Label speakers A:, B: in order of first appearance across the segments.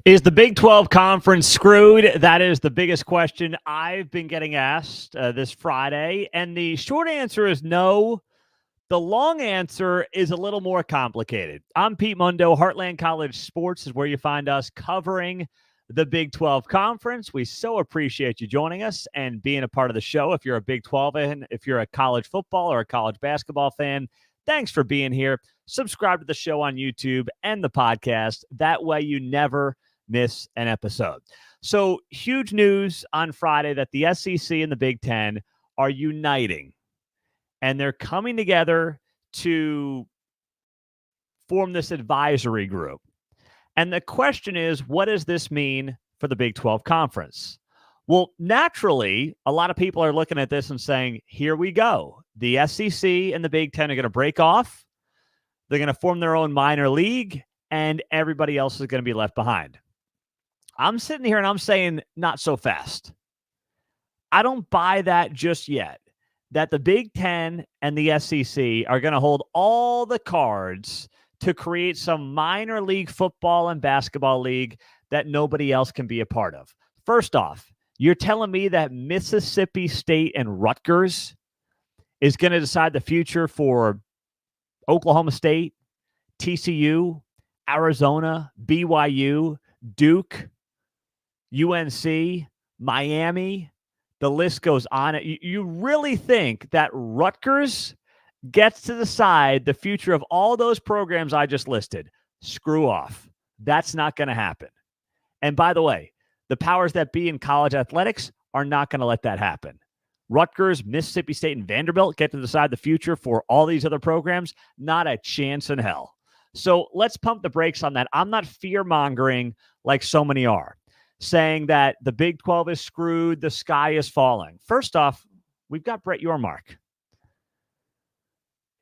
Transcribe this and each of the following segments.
A: Is the Big 12 conference screwed? That is the biggest question I've been getting asked this Friday. And the short answer is no. The long answer is a little more complicated. I'm Pete Mundo. Heartland College Sports is where you find us covering the Big 12 conference. We so appreciate you joining us and being a part of the show. If you're a Big 12 fan, if you're a college football or a college basketball fan, thanks for being here. Subscribe to the show on YouTube and the podcast. That way you never miss an episode. So huge news on Friday that the SEC and the Big Ten are uniting, and they're coming together to form this advisory group. And the question is, what does this mean for the Big 12 conference? Well, naturally, a lot of people are looking at this and saying, here we go. The SEC and the Big Ten are going to break off. They're going to form their own minor league, and everybody else is going to be left behind. I'm sitting here and I'm saying, not so fast. I don't buy that just yet, that the Big Ten and the SEC are going to hold all the cards to create some minor league football and basketball league that nobody else can be a part of. First off, you're telling me that Mississippi State and Rutgers is going to decide the future for Oklahoma State, TCU, Arizona, BYU, Duke, UNC, Miami, the list goes on. You really think that Rutgers gets to decide the future of all those programs I just listed? Screw off. That's not going to happen. And by the way, the powers that be in college athletics are not going to let that happen. Rutgers, Mississippi State, and Vanderbilt get to decide the future for all these other programs? Not a chance in hell. So let's pump the brakes on that. I'm not fear-mongering like so many are, saying that the Big 12 is screwed, the sky is falling. First off, we've got Brett Yormark.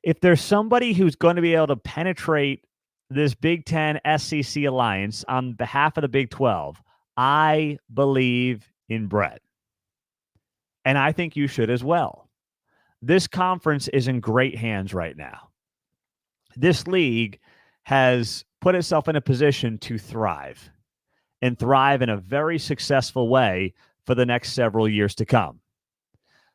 A: If there's somebody who's going to be able to penetrate this Big 10 SEC alliance on behalf of the Big 12, I believe in Brett. And I think you should as well. This conference is in great hands right now. This league has put itself in a position to thrive, and thrive in a very successful way for the next several years to come.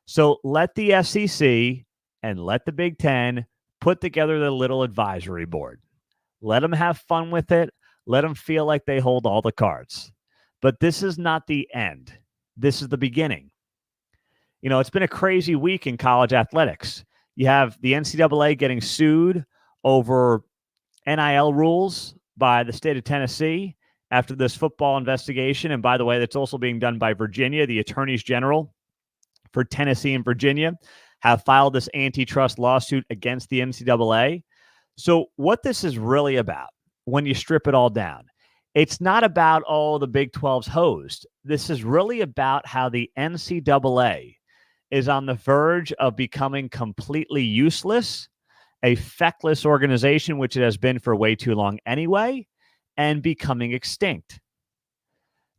A: So let the SEC and let the Big Ten put together the little advisory board. Let them have fun with it. Let them feel like they hold all the cards. But this is not the end. This is the beginning. You know, it's been a crazy week in college athletics. You have the NCAA getting sued over NIL rules by the state of Tennessee after this football investigation. And by the way, that's also being done by Virginia. The attorneys general for Tennessee and Virginia have filed this antitrust lawsuit against the NCAA. So what this is really about, when you strip it all down, it's not about, the Big 12's hosed. This is really about how the NCAA is on the verge of becoming completely useless, a feckless organization, which it has been for way too long anyway, and becoming extinct.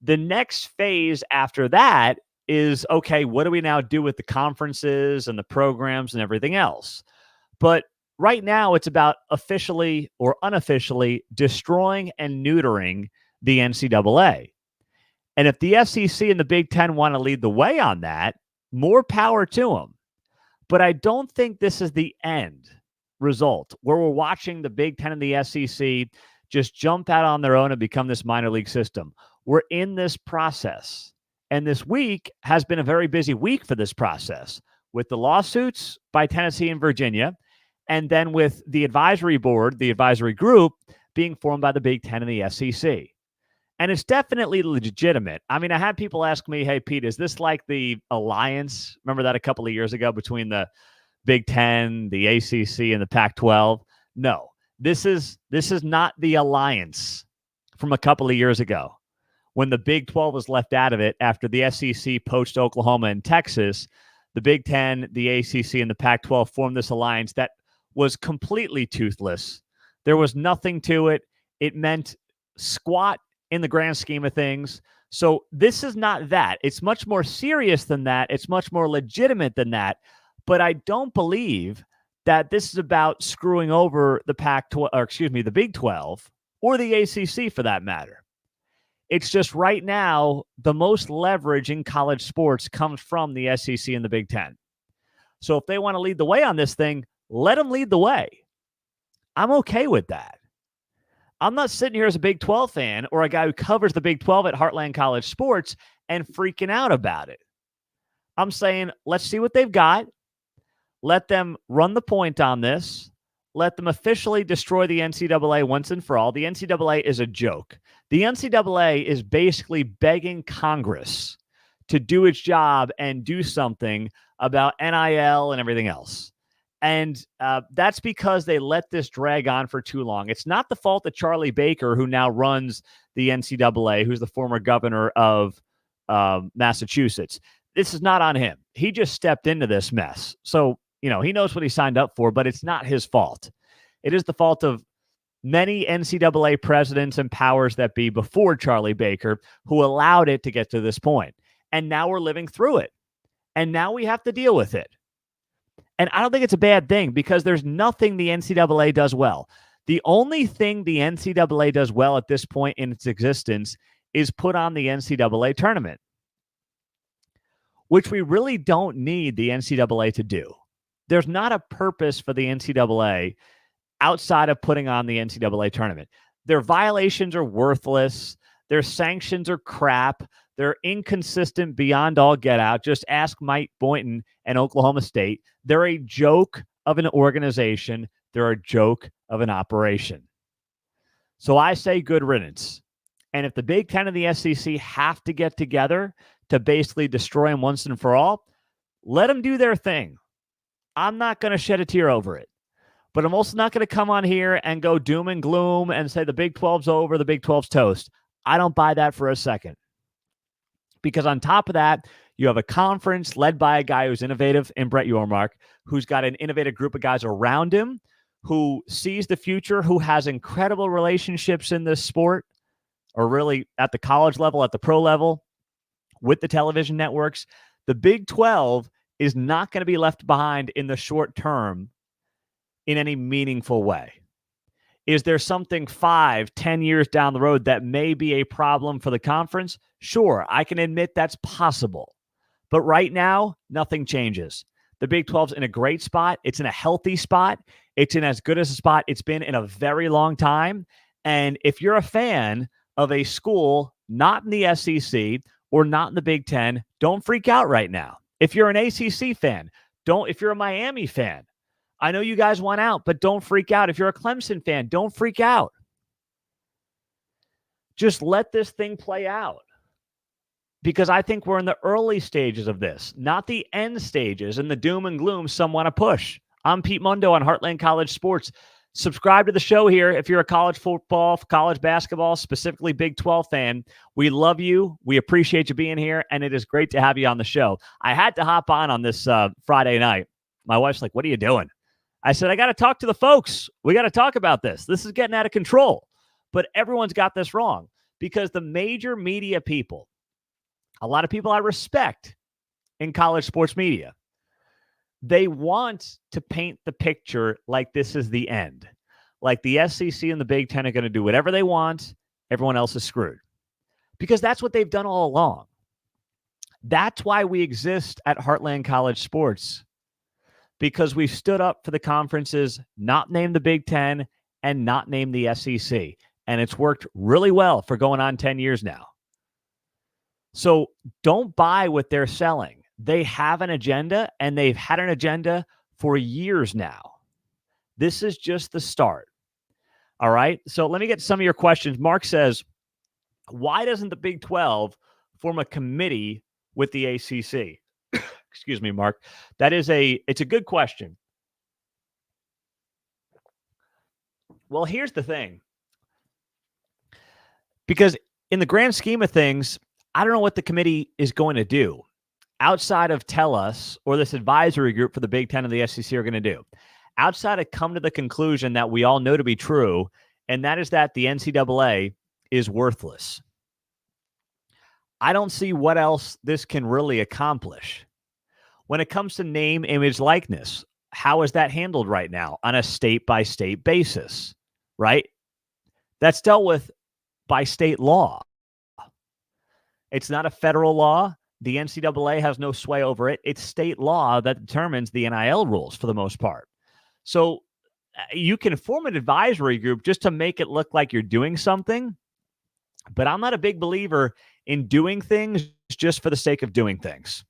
A: The next phase after that is, okay, what do we now do with the conferences and the programs and everything else? But right now it's about officially or unofficially destroying and neutering the NCAA. And if the SEC and the Big Ten want to lead the way on that, more power to them. But I don't think this is the end result where we're watching the Big Ten and the SEC just jump out on their own and become this minor league system. We're in this process. And this week has been a very busy week for this process, with the lawsuits by Tennessee and Virginia, and then with the advisory board, the advisory group, being formed by the Big Ten and the SEC. And it's definitely legitimate. I mean, I had people ask me, hey, Pete, is this like the alliance? Remember that a couple of years ago between the Big Ten, the ACC, and the Pac-12? No. This is not the alliance from a couple of years ago when the Big 12 was left out of it after the SEC poached Oklahoma and Texas. The Big Ten, the ACC, and the Pac-12 formed this alliance that was completely toothless. There was nothing to it. It meant squat in the grand scheme of things. So this is not that. It's much more serious than that. It's much more legitimate than that. But I don't believe that this is about screwing over the Pac-12, or excuse me, the Big 12 or the ACC for that matter. It's just right now, the most leverage in college sports comes from the SEC and the Big Ten. So if they want to lead the way on this thing, let them lead the way. I'm okay with that. I'm not sitting here as a Big 12 fan or a guy who covers the Big 12 at Heartland College Sports and freaking out about it. I'm saying, let's see what they've got. Let them run the point on this. Let them officially destroy the NCAA once and for all. The NCAA is a joke. The NCAA is basically begging Congress to do its job and do something about NIL and everything else. And that's because they let this drag on for too long. It's not the fault of Charlie Baker, who now runs the NCAA, who's the former governor of Massachusetts. This is not on him. He just stepped into this mess. So, he knows what he signed up for, but it's not his fault. It is the fault of many NCAA presidents and powers that be before Charlie Baker who allowed it to get to this point. And now we're living through it. And now we have to deal with it. And I don't think it's a bad thing because there's nothing the NCAA does well. The only thing the NCAA does well at this point in its existence is put on the NCAA tournament, which we really don't need the NCAA to do. There's not a purpose for the NCAA outside of putting on the NCAA tournament. Their violations are worthless. Their sanctions are crap. They're inconsistent beyond all get out. Just ask Mike Boynton and Oklahoma State. They're a joke of an organization. They're a joke of an operation. So I say good riddance. And if the Big Ten and the SEC have to get together to basically destroy them once and for all, let them do their thing. I'm not going to shed a tear over it. But I'm also not going to come on here and go doom and gloom and say the Big 12's over, the Big 12's toast. I don't buy that for a second. Because on top of that, you have a conference led by a guy who's innovative in Brett Yormark, who's got an innovative group of guys around him, who sees the future, who has incredible relationships in this sport, or really at the college level, at the pro level, with the television networks. The Big 12 is not going to be left behind in the short term in any meaningful way. Is there something 5-10 years down the road that may be a problem for the conference? Sure, I can admit that's possible. But right now, nothing changes. The Big 12's in a great spot. It's in a healthy spot. It's in as good as a spot it's been in a very long time. And if you're a fan of a school not in the SEC or not in the Big Ten, don't freak out right now. If you're an ACC fan, if you're a Miami fan, I know you guys want out, but don't freak out. If you're a Clemson fan, don't freak out. Just let this thing play out. Because I think we're in the early stages of this, not the end stages and the doom and gloom some want to push. I'm Pete Mundo on Heartland College Sports. Subscribe to the show here if you're a college football, college basketball, specifically Big 12 fan. We love you. We appreciate you being here, and it is great to have you on the show. I had to hop on this Friday night. My wife's like, what are you doing? I said, I got to talk to the folks. We got to talk about this. This is getting out of control. But everyone's got this wrong because the major media people, a lot of people I respect in college sports media, they want to paint the picture like this is the end. Like the SEC and the Big Ten are going to do whatever they want. Everyone else is screwed. Because that's what they've done all along. That's why we exist at Heartland College Sports. Because we've stood up for the conferences, not named the Big Ten, and not named the SEC. And it's worked really well for going on 10 years now. So don't buy what they're selling. They have an agenda, and they've had an agenda for years now. This is just the start. All right? So let me get some of your questions. Mark says, why doesn't the Big 12 form a committee with the ACC? Excuse me, Mark. It's a good question. Well, here's the thing. Because in the grand scheme of things, I don't know what the committee is going to do outside of tell us, or this advisory group for the Big Ten and the SEC are going to do. Outside of come to the conclusion that we all know to be true, and that is that the NCAA is worthless. I don't see what else this can really accomplish. When it comes to name, image, likeness, how is that handled right now on a state-by-state basis, right? That's dealt with by state law. It's not a federal law. The NCAA has no sway over it. It's state law that determines the NIL rules for the most part. So you can form an advisory group just to make it look like you're doing something. But I'm not a big believer in doing things just for the sake of doing things.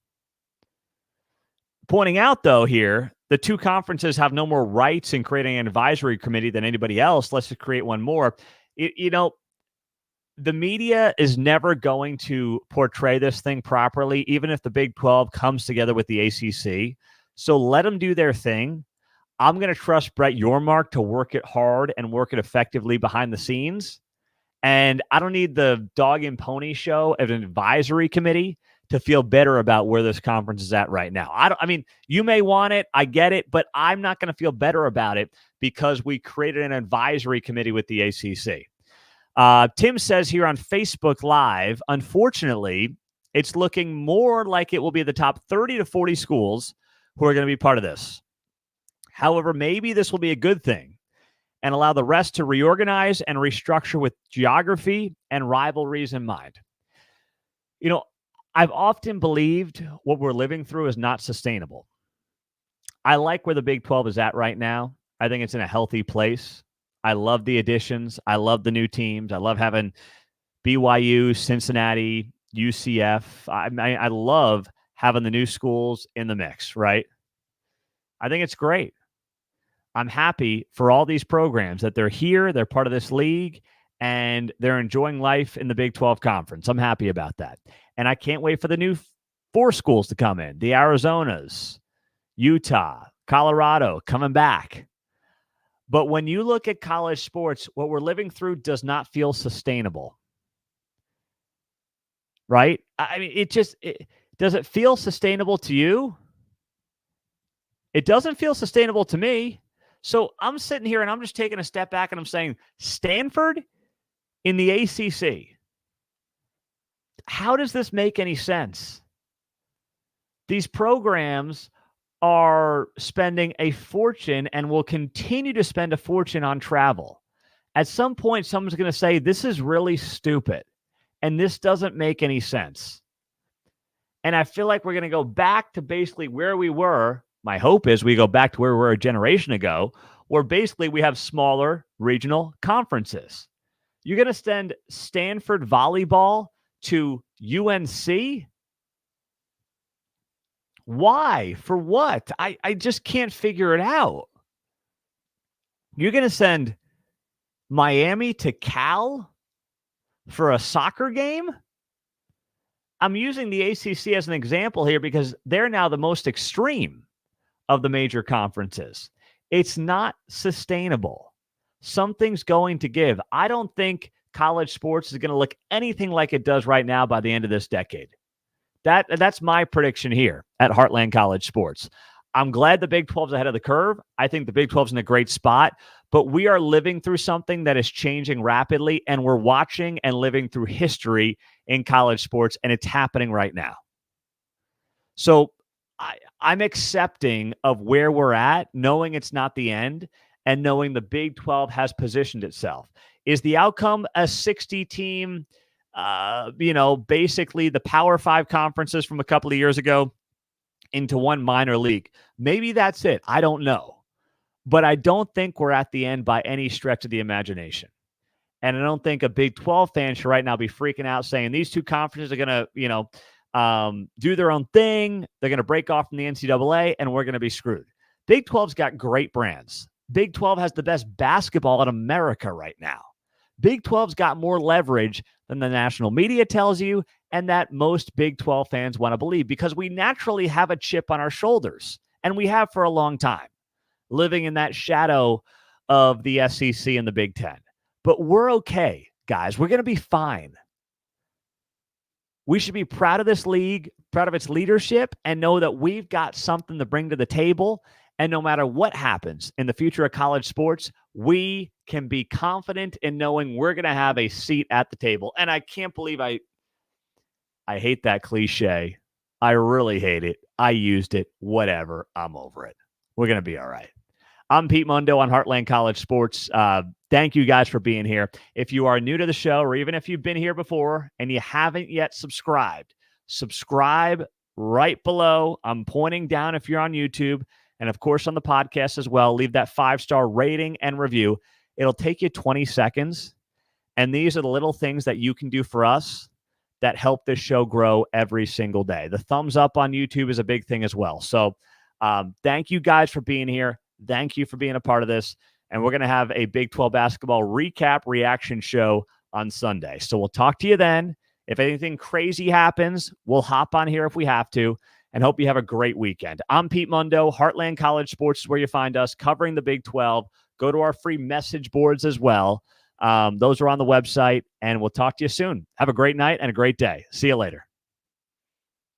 A: Pointing out, though, here, the two conferences have no more rights in creating an advisory committee than anybody else. Let's just create one more. The media is never going to portray this thing properly, even if the Big 12 comes together with the ACC. So let them do their thing. I'm going to trust Brett Yormark to work it hard and work it effectively behind the scenes. And I don't need the dog and pony show of an advisory committee to feel better about where this conference is at right now. I mean, you may want it. I get it, but I'm not going to feel better about it because we created an advisory committee with the ACC. Tim says here on Facebook Live, unfortunately, it's looking more like it will be the top 30 to 40 schools who are going to be part of this. However, maybe this will be a good thing and allow the rest to reorganize and restructure with geography and rivalries in mind. I've often believed what we're living through is not sustainable. I like where the Big 12 is at right now. I think it's in a healthy place. I love the additions. I love the new teams. I love having BYU, Cincinnati, UCF. I love having the new schools in the mix, right? I think it's great. I'm happy for all these programs that they're here, they're part of this league, and they're enjoying life in the Big 12 Conference. I'm happy about that. And I can't wait for the new 4 schools to come in. The Arizonas, Utah, Colorado coming back. But when you look at college sports, what we're living through does not feel sustainable. Right? I mean, does it feel sustainable to you? It doesn't feel sustainable to me. So I'm sitting here and I'm just taking a step back and I'm saying, Stanford in the ACC. How does this make any sense? These programs are spending a fortune and will continue to spend a fortune on travel. At some point, someone's going to say, this is really stupid and this doesn't make any sense. And I feel like we're going to go back to basically where we were. My hope is we go back to where we were a generation ago, where basically we have smaller regional conferences. You're going to send Stanford volleyball to UNC? Why? For what? I just can't figure it out. You're going to send Miami to Cal for a soccer game? I'm using the ACC as an example here because they're now the most extreme of the major conferences. It's not sustainable. Something's going to give. I don't think college sports is going to look anything like it does right now by the end of this decade. That's my prediction here at Heartland College Sports. I'm glad the Big 12's ahead of the curve. I think the Big 12's in a great spot, but we are living through something that is changing rapidly, and we're watching and living through history in college sports, and it's happening right now. So I'm accepting of where we're at, knowing it's not the end, and knowing the Big 12 has positioned itself. Is the outcome a 60-team, basically the Power 5 conferences from a couple of years ago into one minor league? Maybe that's it. I don't know. But I don't think we're at the end by any stretch of the imagination. And I don't think a Big 12 fan should right now be freaking out saying these two conferences are going to, do their own thing. They're going to break off from the NCAA, and we're going to be screwed. Big 12's got great brands. Big 12 has the best basketball in America right now. Big 12's got more leverage than the national media tells you, and that most Big 12 fans want to believe, because we naturally have a chip on our shoulders, and we have for a long time, living in that shadow of the SEC and the Big Ten. But we're okay, guys. We're going to be fine. We should be proud of this league, proud of its leadership, and know that we've got something to bring to the table. And no matter what happens in the future of college sports, we can be confident in knowing we're going to have a seat at the table. And I can't believe I hate that cliche. I really hate it. I used it. Whatever. I'm over it. We're going to be all right. I'm Pete Mundo on Heartland College Sports. Thank you guys for being here. If you are new to the show, or even if you've been here before and you haven't yet subscribed, subscribe right below. I'm pointing down if you're on YouTube, and of course on the podcast as well. Leave that 5-star rating and review. It'll take you 20 seconds. And these are the little things that you can do for us that help this show grow every single day. The thumbs up on YouTube is a big thing as well. So thank you guys for being here. Thank you for being a part of this. And we're going to have a Big 12 basketball recap reaction show on Sunday. So we'll talk to you then. If anything crazy happens, we'll hop on here if we have to. And hope you have a great weekend. I'm Pete Mundo. Heartland College Sports is where you find us, covering the Big 12. Go to our free message boards as well. Those are on the website, and we'll talk to you soon. Have a great night and a great day. See you later.